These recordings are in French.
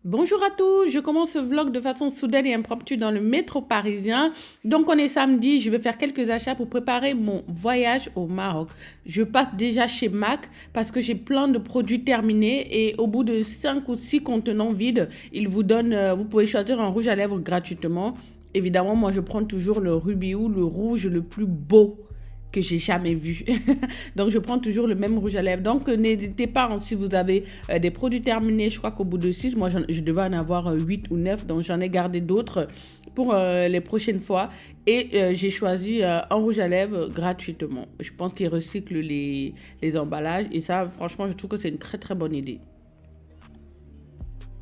Bonjour à tous, je commence ce vlog de façon soudaine et impromptue dans le métro parisien. Donc on est samedi, je vais faire quelques achats pour préparer mon voyage au Maroc. Je passe déjà chez MAC parce que j'ai plein de produits terminés et au bout de 5 ou 6 contenants vides, ils vous donnent, vous pouvez choisir un rouge à lèvres gratuitement. Évidemment, moi je prends toujours le Ruby ou le rouge le plus beau que j'ai jamais vu. Donc, je prends toujours le même rouge à lèvres. Donc, n'hésitez pas, hein, si vous avez des produits terminés. Je crois qu'au bout de 6, moi, je devais en avoir 8 ou 9. Donc, j'en ai gardé d'autres pour les prochaines fois. Et j'ai choisi un rouge à lèvres gratuitement. Je pense qu'ils recyclent les emballages. Et ça, franchement, je trouve que c'est une très, très bonne idée.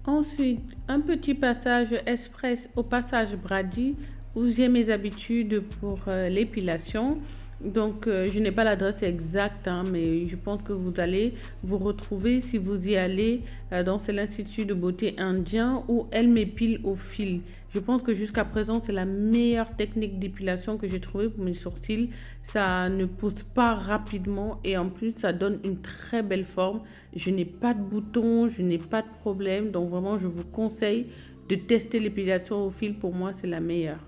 Ensuite, un petit passage express au passage Brady où j'ai mes habitudes pour l'épilation. Donc, je n'ai pas l'adresse exacte, hein, mais je pense que vous allez vous retrouver si vous y allez. Donc, c'est l'Institut de beauté indien où elle m'épile au fil. Je pense que jusqu'à présent, c'est la meilleure technique d'épilation que j'ai trouvée pour mes sourcils. Ça ne pousse pas rapidement et en plus, ça donne une très belle forme. Je n'ai pas de boutons, je n'ai pas de problème. Donc, vraiment, je vous conseille de tester l'épilation au fil. Pour moi, c'est la meilleure.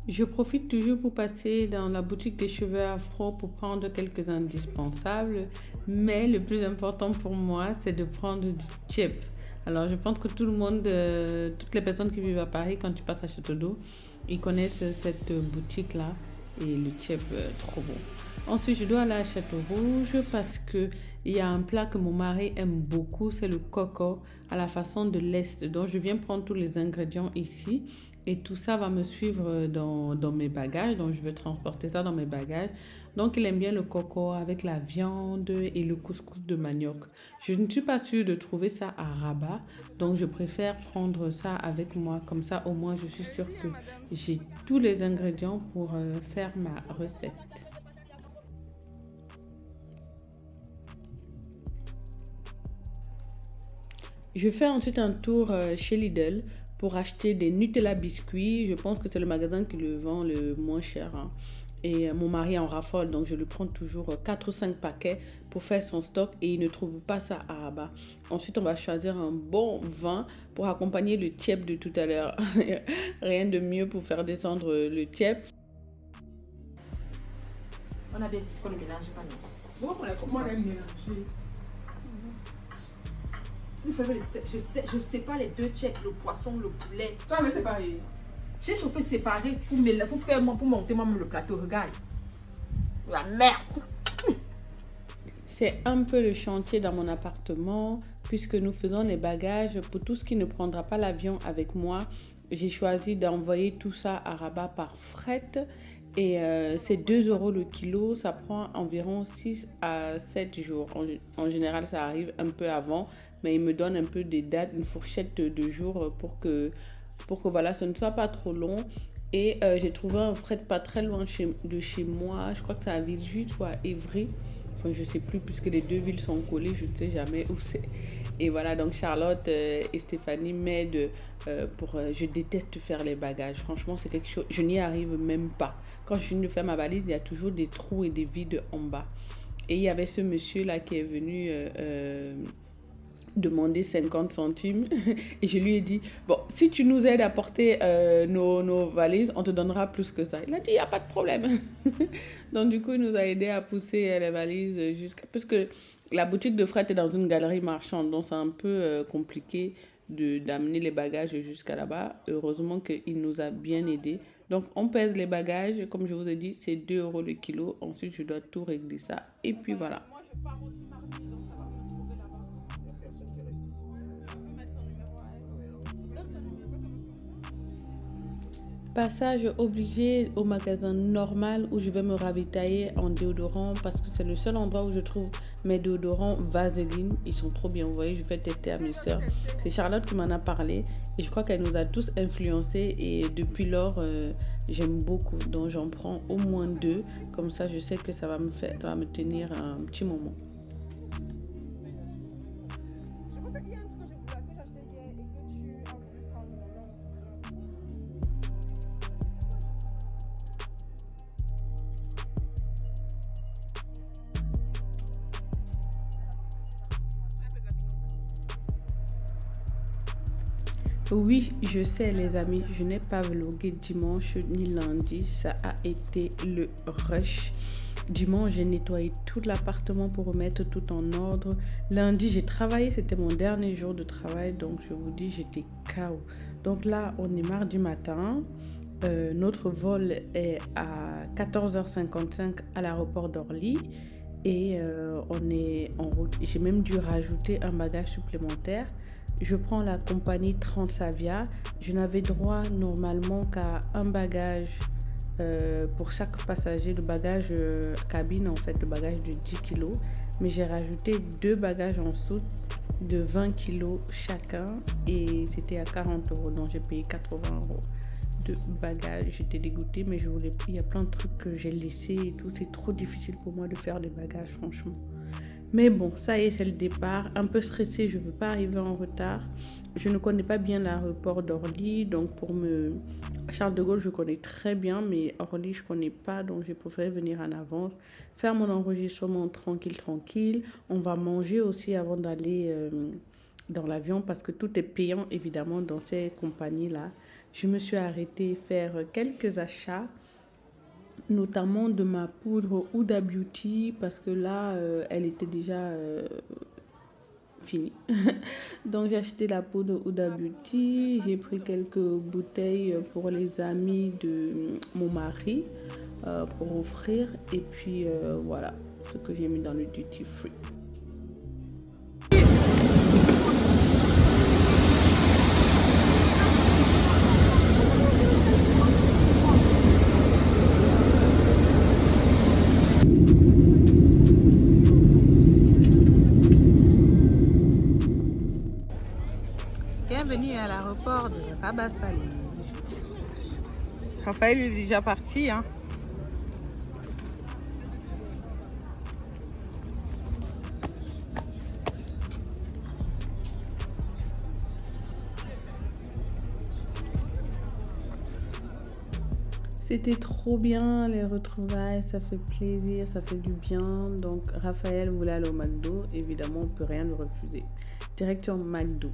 Je profite toujours pour passer dans la boutique des cheveux afro pour prendre quelques indispensables, mais le plus important pour moi, c'est de prendre du chip. Alors, je pense que tout le monde, toutes les personnes qui vivent à Paris, quand tu passes à Château d'Eau, ils connaissent cette boutique-là et le chip, trop bon. Ensuite, je dois aller à Château Rouge parce que il y a un plat que mon mari aime beaucoup, c'est le coco à la façon de l'Est. Donc, je viens prendre tous les ingrédients ici. Et tout ça va me suivre dans mes bagages. Donc, je vais transporter ça dans mes bagages. Donc, il aime bien le coco avec la viande et le couscous de manioc. Je ne suis pas sûre de trouver ça à Rabat. Donc, je préfère prendre ça avec moi. Comme ça, au moins, je suis sûre que j'ai tous les ingrédients pour faire ma recette. Je fais ensuite un tour chez Lidl pour acheter des Nutella biscuits. Je pense que c'est le magasin qui le vend le moins cher, hein. Et mon mari en raffole, donc je lui prends toujours 4 ou 5 paquets pour faire son stock et il ne trouve pas ça à Rabat. Ensuite, on va choisir un bon vin pour accompagner le tiep de tout à l'heure. Rien de mieux pour faire descendre le tiep. On a bien dit qu'on ne mélange pas. Bon, comment on a mélangé? Je sépare les deux tchèques, le poisson, le poulet. Tu as séparé. J'ai chauffé séparé pour monter moi le plateau. Regarde. La merde. C'est un peu le chantier dans mon appartement puisque nous faisons les bagages. Pour tout ce qui ne prendra pas l'avion avec moi, j'ai choisi d'envoyer tout ça à Rabat par fret. Et c'est 2 euros le kilo, ça prend environ 6 à 7 jours. En général, ça arrive un peu avant, mais il me donne un peu des dates, une fourchette de jours pour que voilà, ce ne soit pas trop long. Et j'ai trouvé un fret pas très loin de chez moi, je crois que c'est à Villejuif ou à Évry. Enfin, je sais plus, puisque les deux villes sont collées, je ne sais jamais où c'est. Et voilà, donc Charlotte et Stéphanie m'aident pour... je déteste faire les bagages. Franchement, c'est quelque chose... Je n'y arrive même pas. Quand je finis de faire ma valise, il y a toujours des trous et des vides en bas. Et il y avait ce monsieur-là qui est venu demander 50 centimes. Et je lui ai dit, bon, si tu nous aides à porter nos valises, on te donnera plus que ça. Il a dit, il n'y a pas de problème. Donc, du coup, il nous a aidé à pousser les valises jusqu'à... Parce que la boutique de fret est dans une galerie marchande, donc c'est un peu compliqué d'amener les bagages jusqu'à là-bas. Heureusement qu'il nous a bien aidés. Donc, on pèse les bagages. Comme je vous ai dit, c'est 2 euros le kilo. Ensuite, je dois tout régler ça. Et puis, voilà. Moi, je pars aussi mardi, donc ça va me trouver là-bas. Il n'y a personne qui reste ici. On peut mettre son numéro à elle. Passage obligé au magasin normal où je vais me ravitailler en déodorant parce que c'est le seul endroit où je trouve mes déodorants Vaseline. Ils sont trop bien, vous voyez, je vais tester à mes soeurs. C'est Charlotte qui m'en a parlé et je crois qu'elle nous a tous influencés et depuis lors, j'aime beaucoup. Donc j'en prends au moins 2. Comme ça, je sais que ça va me tenir un petit moment. Oui, je sais les amis, je n'ai pas vlogué dimanche ni lundi, ça a été le rush. Dimanche, j'ai nettoyé tout l'appartement pour remettre tout en ordre. Lundi, j'ai travaillé, c'était mon dernier jour de travail, donc je vous dis, j'étais KO. Donc là, on est mardi matin. Notre vol est à 14h55 à l'aéroport d'Orly et on est en route. J'ai même dû rajouter un bagage supplémentaire. Je prends la compagnie Transavia. Je n'avais droit normalement qu'à un bagage pour chaque passager, le bagage cabine en fait, le bagage de 10 kg. Mais j'ai rajouté 2 bagages en soute de 20 kg chacun et c'était à 40 €. Donc j'ai payé 80 € de bagages. J'étais dégoûtée, mais je voulais. Il y a plein de trucs que j'ai laissés et tout. C'est trop difficile pour moi de faire des bagages, franchement. Mais bon, ça y est, c'est le départ. Un peu stressée, je ne veux pas arriver en retard. Je ne connais pas bien l'aéroport d'Orly, donc Charles de Gaulle, je connais très bien, mais Orly, je ne connais pas, donc j'ai préféré venir en avance, faire mon enregistrement tranquille. On va manger aussi avant d'aller dans l'avion, parce que tout est payant, évidemment, dans ces compagnies-là. Je me suis arrêtée faire quelques achats, notamment de ma poudre Huda Beauty, parce que là, elle était déjà finie. Donc, j'ai acheté la poudre Huda Beauty. J'ai pris quelques bouteilles pour les amis de mon mari pour offrir. Et puis, voilà ce que j'ai mis dans le duty free. Bienvenue à l'aéroport de Rabat Salé. Raphaël est déjà parti, hein. C'était trop bien les retrouvailles, ça fait plaisir, ça fait du bien. Donc Raphaël voulait aller au McDo, évidemment on ne peut rien lui refuser. Direction McDo.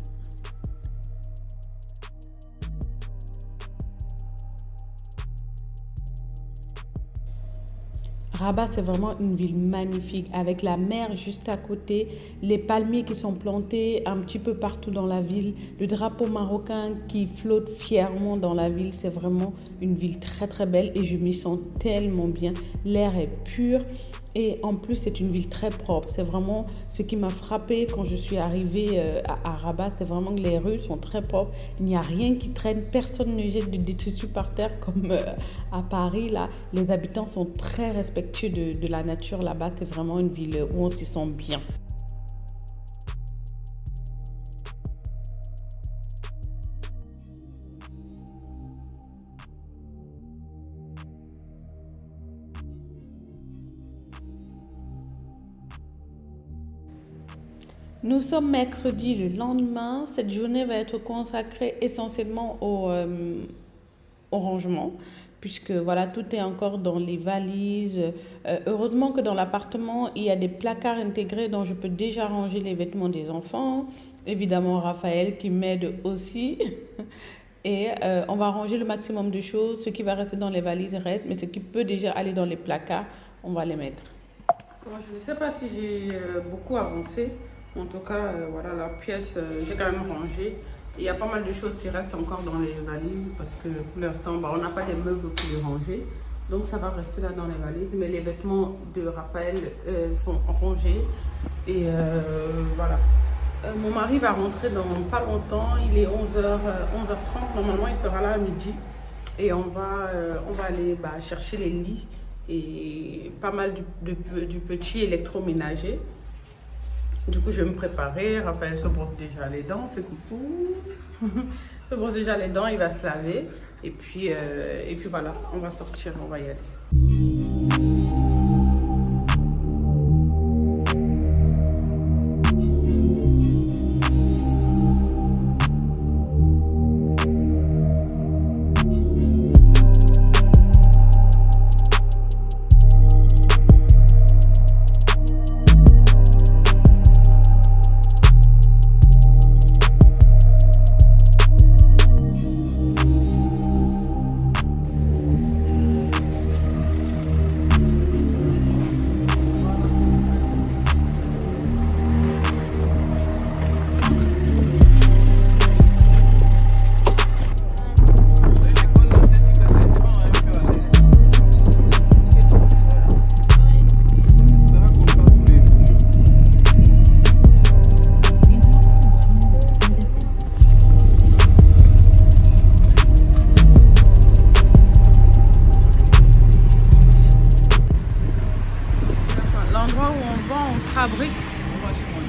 Rabat, c'est vraiment une ville magnifique avec la mer juste à côté, les palmiers qui sont plantés un petit peu partout dans la ville, le drapeau marocain qui flotte fièrement dans la ville. C'est vraiment une ville très très belle et je m'y sens tellement bien. L'air est pur et en plus c'est une ville très propre. C'est vraiment ce qui m'a frappé quand je suis arrivée à Rabat, c'est vraiment que les rues sont très propres. Il n'y a rien qui traîne, personne ne jette de détritus par terre comme à Paris là. Les habitants sont très respectueux de la nature là-bas. C'est vraiment une ville où on s'y sent bien. Nous sommes mercredi, le lendemain. Cette journée va être consacrée essentiellement au rangement, puisque voilà, tout est encore dans les valises. Heureusement que dans l'appartement, il y a des placards intégrés dont je peux déjà ranger les vêtements des enfants. Évidemment, Raphaël qui m'aide aussi. Et on va ranger le maximum de choses. Ce qui va rester dans les valises reste, mais ce qui peut déjà aller dans les placards, on va les mettre. Bon, je ne sais pas si j'ai beaucoup avancé. En tout cas, voilà, la pièce, j'ai quand même rangé. Il y a pas mal de choses qui restent encore dans les valises parce que pour l'instant, on n'a pas des meubles pour les ranger. Donc, ça va rester là dans les valises. Mais les vêtements de Raphaël sont rangés. Et voilà. Mon mari va rentrer dans pas longtemps. Il est 11h30. Normalement, il sera là à midi. Et on va aller chercher les lits et pas mal du petit électroménager. Du coup, je vais me préparer. Raphaël se brosse déjà les dents, fait coucou. Se brosse déjà les dents, il va se laver. Et puis voilà, on va sortir, on va y aller.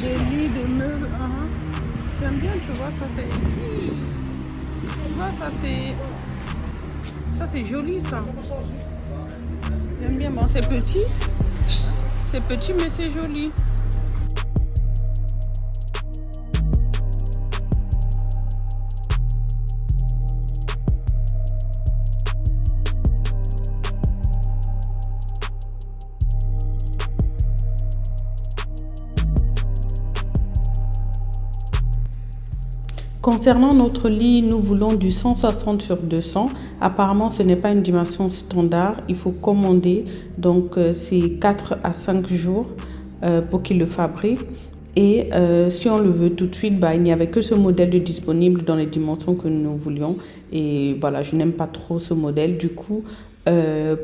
Des lits de meubles. J'aime bien, tu vois, ça c'est ici. Tu vois, ça c'est joli ça. J'aime bien. Bon, c'est petit. C'est petit, mais c'est joli. Concernant notre lit, nous voulons du 160 sur 200. Apparemment, ce n'est pas une dimension standard. Il faut commander. Donc, c'est 4 à 5 jours pour qu'ils le fabriquent. Et si on le veut tout de suite, il n'y avait que ce modèle de disponible dans les dimensions que nous voulions. Et voilà, je n'aime pas trop ce modèle. Du coup,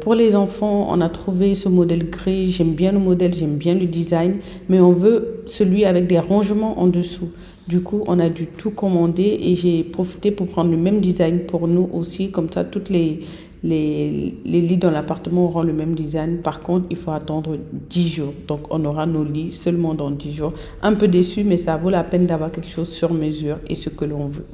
pour les enfants, on a trouvé ce modèle gris. J'aime bien le modèle, j'aime bien le design. Mais on veut celui avec des rangements en dessous. Du coup, on a dû tout commander et j'ai profité pour prendre le même design pour nous aussi. Comme ça, toutes les lits dans l'appartement auront le même design. Par contre, il faut attendre 10 jours. Donc, on aura nos lits seulement dans 10 jours. Un peu déçu, mais ça vaut la peine d'avoir quelque chose sur mesure et ce que l'on veut.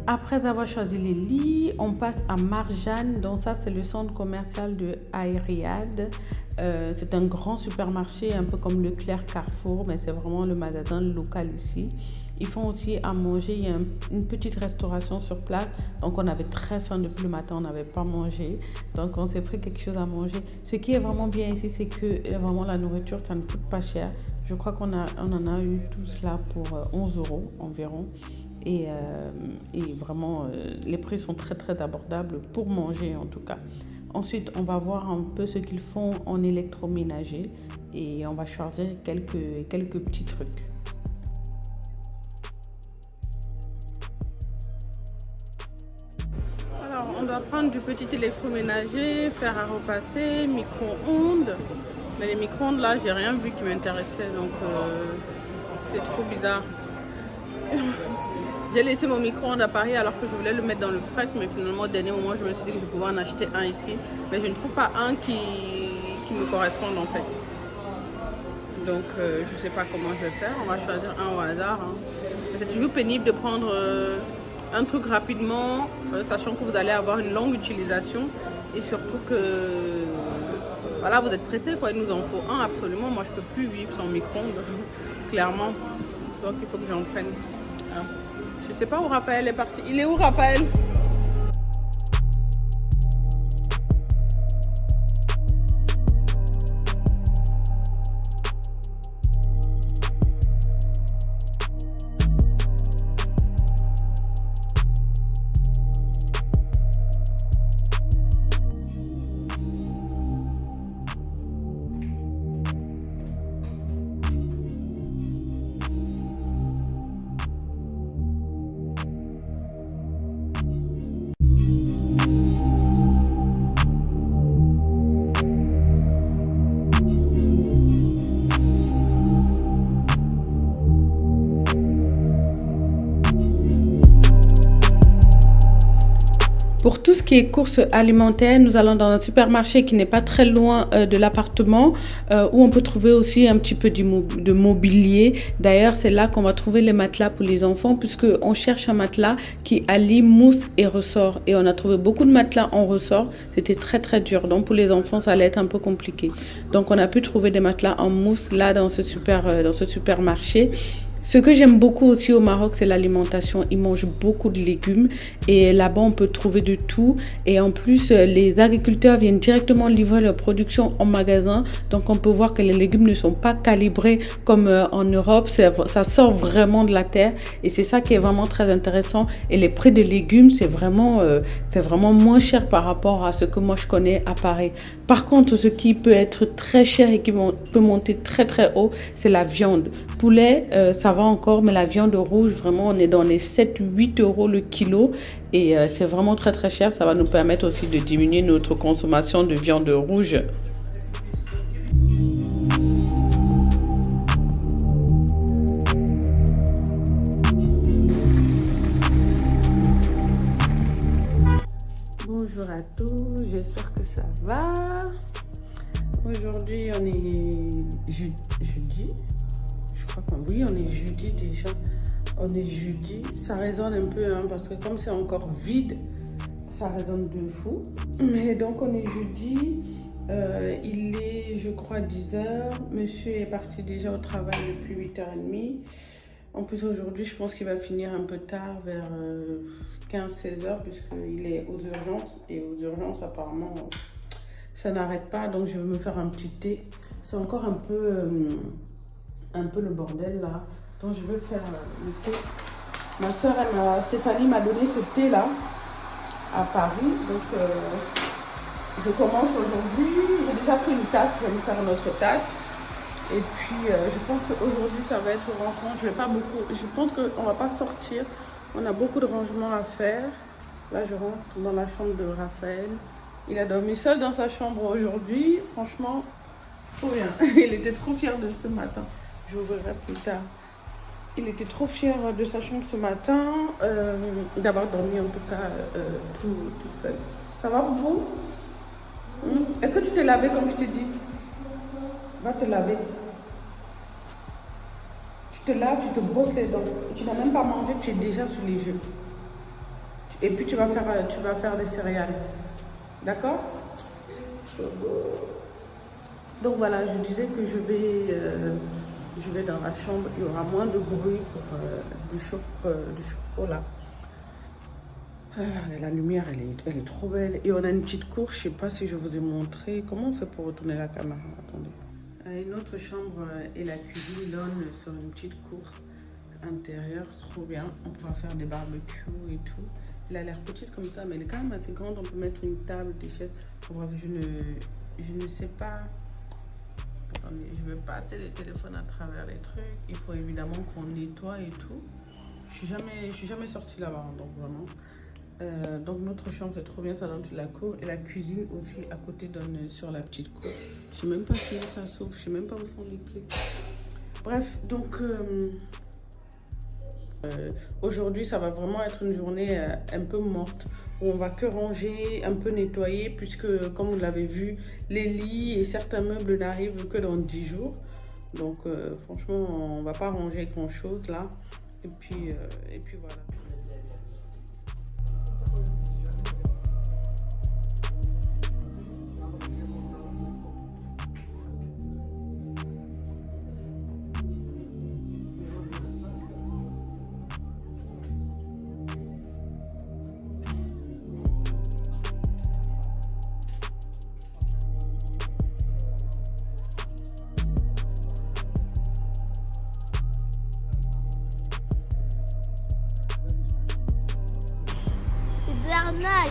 Après avoir choisi les lits, on passe à Marjane. Donc ça, c'est le centre commercial de Riyad. C'est un grand supermarché, un peu comme Leclerc, Carrefour, mais c'est vraiment le magasin local ici. Ils font aussi à manger. Il y a une petite restauration sur place. Donc on avait très faim depuis le matin, on n'avait pas mangé. Donc on s'est pris quelque chose à manger. Ce qui est vraiment bien ici, c'est que vraiment la nourriture, ça ne coûte pas cher. Je crois qu'on en a eu tout cela pour 11 € environ. Et vraiment, les prix sont très très abordables pour manger en tout cas. Ensuite, on va voir un peu ce qu'ils font en électroménager et on va choisir quelques petits trucs. Alors, on doit prendre du petit électroménager, fer à repasser, micro-ondes. Mais les micro-ondes là, j'ai rien vu qui m'intéressait, donc c'est trop bizarre. J'ai laissé mon micro-ondes à Paris alors que je voulais le mettre dans le fret, mais finalement au dernier moment je me suis dit que je pouvais en acheter un ici, mais je ne trouve pas un qui me corresponde en fait. Donc je ne sais pas comment je vais faire, on va choisir un au hasard. C'est toujours pénible de prendre un truc rapidement, sachant que vous allez avoir une longue utilisation et surtout que voilà, vous êtes pressé quoi, il nous en faut un absolument. Moi je ne peux plus vivre sans micro-ondes, clairement, donc il faut que j'en prenne. Alors, je sais pas où Raphaël est parti. Il est où Raphaël? Pour tout ce qui est courses alimentaires, nous allons dans un supermarché qui n'est pas très loin de l'appartement où on peut trouver aussi un petit peu de mobilier. D'ailleurs, c'est là qu'on va trouver les matelas pour les enfants puisqu'on cherche un matelas qui allie mousse et ressort. Et on a trouvé beaucoup de matelas en ressort. C'était très très dur. Donc pour les enfants, ça allait être un peu compliqué. Donc on a pu trouver des matelas en mousse là dans ce supermarché. Ce que j'aime beaucoup aussi au Maroc, c'est l'alimentation. Ils mangent beaucoup de légumes et là-bas, on peut trouver de tout. Et en plus, les agriculteurs viennent directement livrer leur production en magasin. Donc, on peut voir que les légumes ne sont pas calibrés comme en Europe. Ça sort vraiment de la terre et c'est ça qui est vraiment très intéressant. Et les prix des légumes, c'est vraiment moins cher par rapport à ce que moi, je connais à Paris. Par contre, ce qui peut être très cher et qui peut monter très très haut, c'est la viande. Poulet, ça va encore, mais la viande rouge, vraiment, on est dans les 7-8 € le kilo. Et c'est vraiment très très cher. Ça va nous permettre aussi de diminuer notre consommation de viande rouge. on est jeudi. Je crois oui, on est jeudi déjà. On est jeudi. Ça résonne un peu, hein, parce que comme c'est encore vide, ça résonne de fou. Mais donc, on est jeudi. Il est, je crois, 10h. Monsieur est parti déjà au travail depuis 8h30. En plus, aujourd'hui, je pense qu'il va finir un peu tard, vers 15-16h, puisqu'il est aux urgences. Et aux urgences, apparemment, ça n'arrête pas. Donc, je vais me faire un petit thé. C'est encore un peu le bordel, là. Donc, je vais faire le thé. Ma soeur, Stéphanie m'a donné ce thé-là à Paris. Donc, je commence aujourd'hui. J'ai déjà pris une tasse. Je vais me faire une autre tasse. Et puis, je pense qu'aujourd'hui, ça va être rangement. Je vais pas beaucoup. Je pense qu'on va pas sortir. On a beaucoup de rangements à faire. Là, je rentre dans la chambre de Raphaël. Il a dormi seul dans sa chambre aujourd'hui. Franchement, trop bien. Il était trop fier de ce matin. Je vous verrai plus tard. Il était trop fier de sa chambre ce matin. D'avoir dormi, en tout cas, tout seul. Ça va, Boubou? Est-ce que tu t'es lavé comme je t'ai dit? Va te laver. Tu te laves, tu te brosses les dents. Tu n'as même pas mangé, tu es déjà sous les jeux. Et puis tu vas faire des céréales. D'accord? Donc voilà, je disais que je vais dans la chambre. Il y aura moins de bruit pour du chocolat. La lumière, elle est trop belle. Et on a une petite cour. Je ne sais pas si je vous ai montré. Comment on fait pour retourner la caméra? Attendez. Une autre chambre et la cuisine donnent sur une petite cour intérieure. Trop bien. On pourra faire des barbecues et tout. Elle a l'air petite comme ça, mais elle est quand même assez grande. On peut mettre une table, des chaises. Bref, je ne sais pas. Attendez, je vais passer le téléphone à travers les trucs. Il faut évidemment qu'on nettoie et tout. Je suis jamais sortie là-bas, donc vraiment. Donc notre chambre c'est trop bien, ça donne sur la cour, et la cuisine aussi à côté donne sur la petite cour. Je sais même pas si ça s'ouvre, je sais même pas où sont les clés. Bref, donc aujourd'hui ça va vraiment être une journée un peu morte, où on va que ranger, un peu nettoyer, puisque comme vous l'avez vu, les lits et certains meubles n'arrivent que dans 10 jours. Donc franchement on va pas ranger grand chose là, et puis voilà.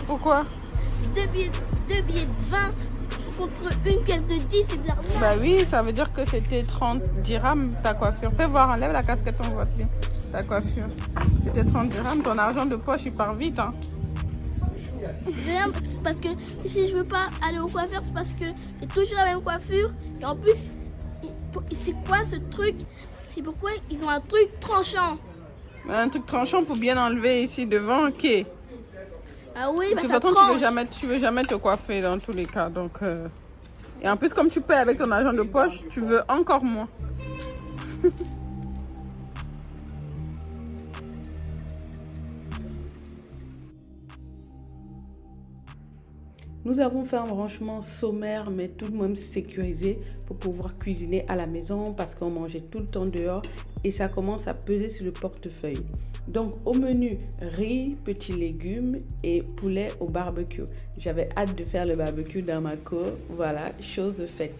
Pourquoi? Deux billets de 20 contre une pièce de 10, c'est de l'argent. Bah oui, ça veut dire que c'était 30 dirhams ta coiffure. Fais voir, enlève la casquette, on voit bien ta coiffure. C'était 30 dirhams, ton argent de poche il part vite. Hein. Parce que si je veux pas aller au coiffeur, c'est parce que j'ai toujours la même coiffure. Et en plus, c'est quoi ce truc? Et pourquoi ils ont un truc tranchant? Un truc tranchant pour bien enlever ici devant, ok. Ah oui, de toute façon, tu veux jamais te coiffer dans tous les cas. Donc, et en plus, comme tu payes avec ton argent de poche, tu veux encore moins. Nous avons fait un rangement sommaire, mais tout de même sécurisé pour pouvoir cuisiner à la maison parce qu'on mangeait tout le temps dehors et ça commence à peser sur le portefeuille. Donc au menu, riz, petits légumes et poulet au barbecue. J'avais hâte de faire le barbecue dans ma cour. Voilà, chose faite.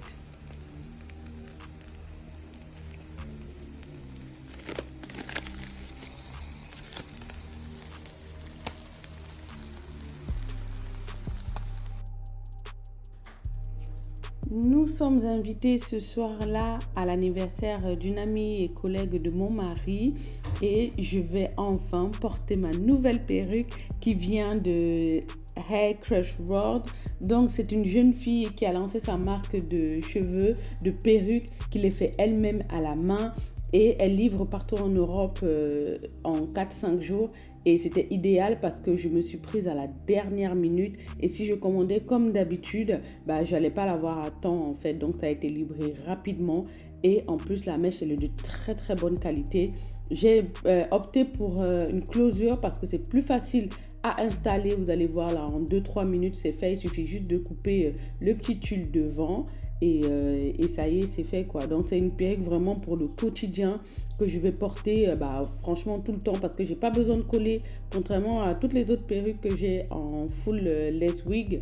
Nous sommes invités ce soir-là à l'anniversaire d'une amie et collègue de mon mari et je vais enfin porter ma nouvelle perruque qui vient de Hair Crush World. Donc c'est une jeune fille qui a lancé sa marque de cheveux, de perruques, qui les fait elle-même à la main. Et elle livre partout en Europe en 4-5 jours. Et c'était idéal parce que je me suis prise à la dernière minute. Et si je commandais comme d'habitude, bah, je n'allais pas l'avoir à temps en fait. Donc ça a été livré rapidement. Et en plus, la mèche, elle est de très très bonne qualité. J'ai opté pour une closure parce que c'est plus facile à installer. Vous allez voir là, en 2-3 minutes, c'est fait. Il suffit juste de couper le petit tulle devant. Et ça y est, c'est fait quoi. Donc c'est une perruque vraiment pour le quotidien que je vais porter franchement tout le temps parce que j'ai pas besoin de coller, contrairement à toutes les autres perruques que j'ai en full lace wig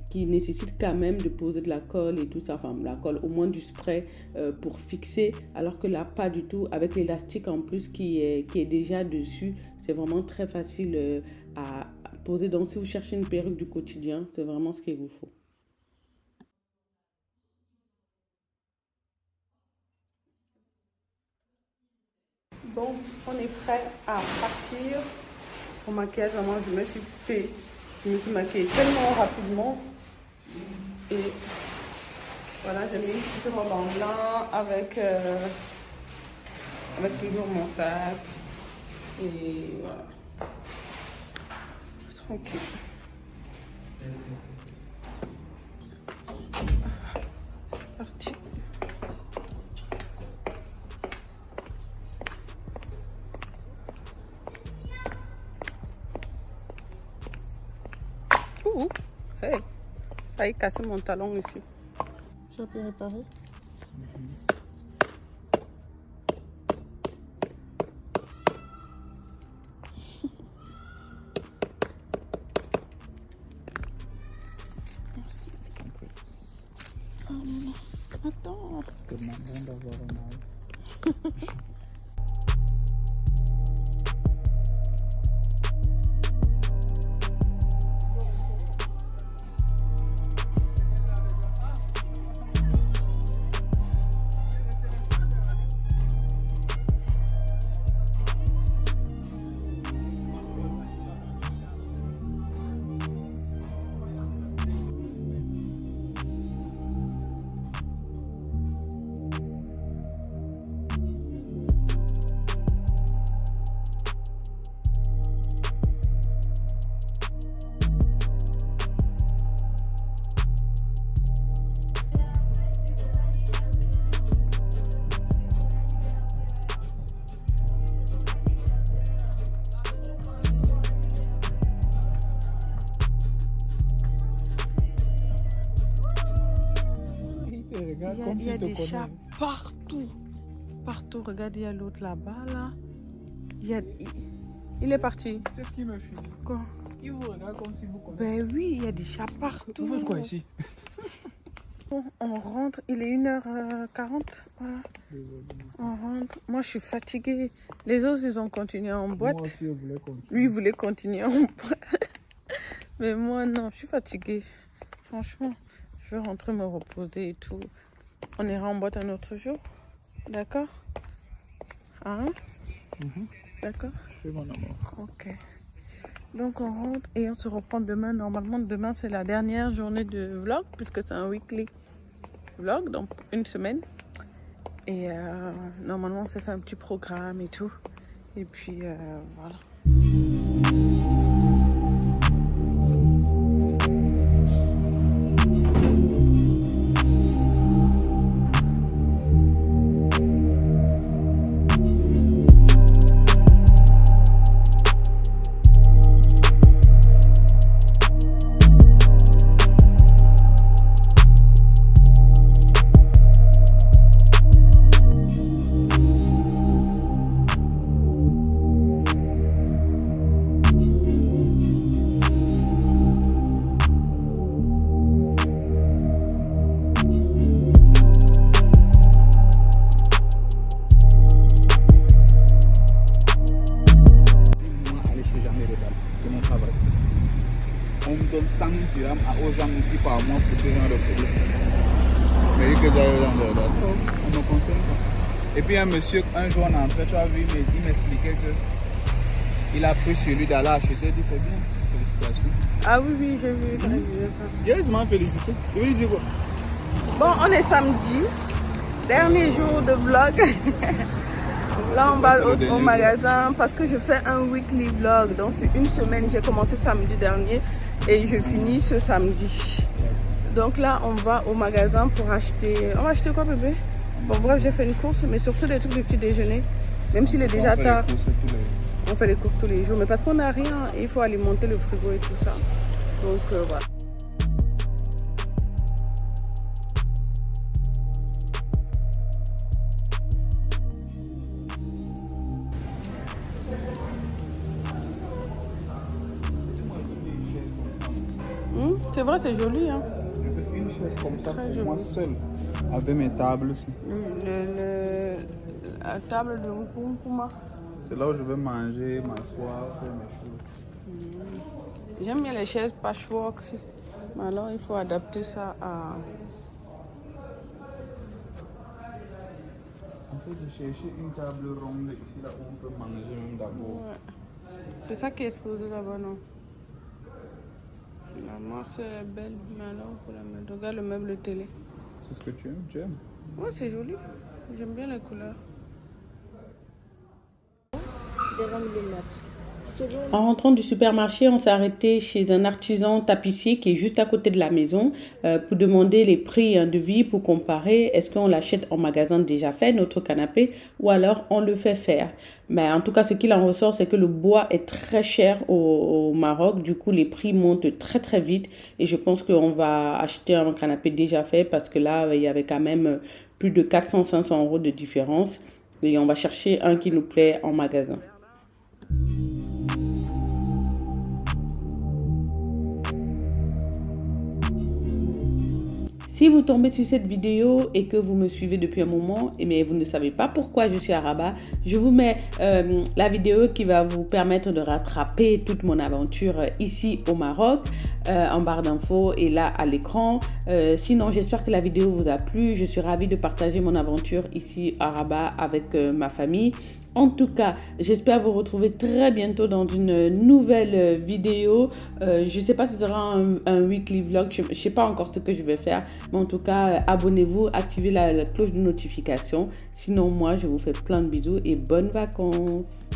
qui nécessitent quand même de poser de la colle et tout ça, enfin la colle, au moins du spray pour fixer, alors que là pas du tout, avec l'élastique en plus qui est déjà dessus. C'est vraiment très facile à poser. Donc si vous cherchez une perruque du quotidien, c'est vraiment ce qu'il vous faut. Bon, on est prêt à partir. Pour maquillage, vraiment, je me suis maquillée tellement rapidement. Et voilà, j'ai mis une petite robe en lin avec toujours mon sac. Et voilà. Tranquille. Parti. Ouh, hey, ça a cassé mon talon ici. J'ai pu réparer. Oh non, attends. C'est marrant d'avoir un mal. Il y a des chats partout. Partout. Regarde, il y a l'autre là-bas. Là. Il est parti. C'est ce qui me fait. Quoi? Il vous regarde comme si vous connaissez. Ben oui, il y a des chats partout. Vous faites quoi ici? Bon, on rentre. Il est 1h40. Voilà. On rentre. Moi, je suis fatiguée. Les autres, ils ont continué en boîte. Moi aussi, je voulais continuer. Lui, il voulait continuer en boîte. Mais moi, non, je suis fatiguée. Franchement, je vais rentrer me reposer et tout. On ira en boîte un autre jour. D'accord? Hein? D'accord? C'est mon amour. Ok. Donc on rentre et on se reprend demain. Normalement, demain, c'est la dernière journée de vlog, puisque c'est un weekly vlog, donc une semaine. Et normalement, on s'est fait un petit programme et tout. Et puis, voilà. On me donne 100 000 dirhams aux gens ici par mois pour ce genre de produit. Mais que j'aille dans le d'accord, on me conseille pas. Et puis un monsieur, un jour on est entré, tu as vu, il m'expliquait qu'il a pris celui d'aller acheter, il dit c'est bien, félicitations. Ah oui, oui, j'ai vu ça. Yes, m'a félicité. Il veut dire quoi? Bon, on est samedi, dernier jour de vlog. Là, on va au magasin parce que je fais un weekly vlog. Donc, c'est une semaine. J'ai commencé samedi dernier et je finis ce samedi. Donc là, on va au magasin pour acheter... On va acheter quoi, bébé? Bon, bref, j'ai fait une course, mais surtout des trucs de petit déjeuner. Même s'il est déjà tard. On fait les courses tous les jours. Mais parce qu'on n'a rien, il faut alimenter le frigo et tout ça. Donc, voilà. C'est vrai, c'est joli. Hein. Je veux une chaise comme ça pour moi seul, avec mes tables aussi. La table de Mpouma. C'est là où je vais manger, m'asseoir, faire mes choses. J'aime bien les chaises patchwork aussi. Mais alors, il faut adapter ça à... En fait, j'ai cherché une table ronde ici, là où on peut manger même d'abord. Ouais. C'est ça qui est exposé là-bas, non? Finalement, c'est belle, mais alors pour la mettre. Regarde le meuble télé. C'est ce que tu aimes? Tu aimes? Ouais, c'est joli. J'aime bien les couleurs. En rentrant du supermarché, on s'est arrêté chez un artisan tapissier qui est juste à côté de la maison pour demander les prix de vie pour comparer. Est-ce qu'on l'achète en magasin déjà fait, notre canapé, ou alors on le fait faire. Mais en tout cas, ce qu'il en ressort, c'est que le bois est très cher au Maroc. Du coup, les prix montent très très vite. Et je pense qu'on va acheter un canapé déjà fait parce que là, il y avait quand même plus de 400-500 euros de différence. Et on va chercher un qui nous plaît en magasin. Si vous tombez sur cette vidéo et que vous me suivez depuis un moment, mais vous ne savez pas pourquoi je suis à Rabat, je vous mets la vidéo qui va vous permettre de rattraper toute mon aventure ici au Maroc, en barre d'infos et là à l'écran. Sinon, j'espère que la vidéo vous a plu. Je suis ravie de partager mon aventure ici à Rabat avec ma famille. En tout cas, j'espère vous retrouver très bientôt dans une nouvelle vidéo. Je ne sais pas si ce sera un weekly vlog. Je ne sais pas encore ce que je vais faire. Mais en tout cas, abonnez-vous, activez la cloche de notification. Sinon, moi, je vous fais plein de bisous et bonnes vacances.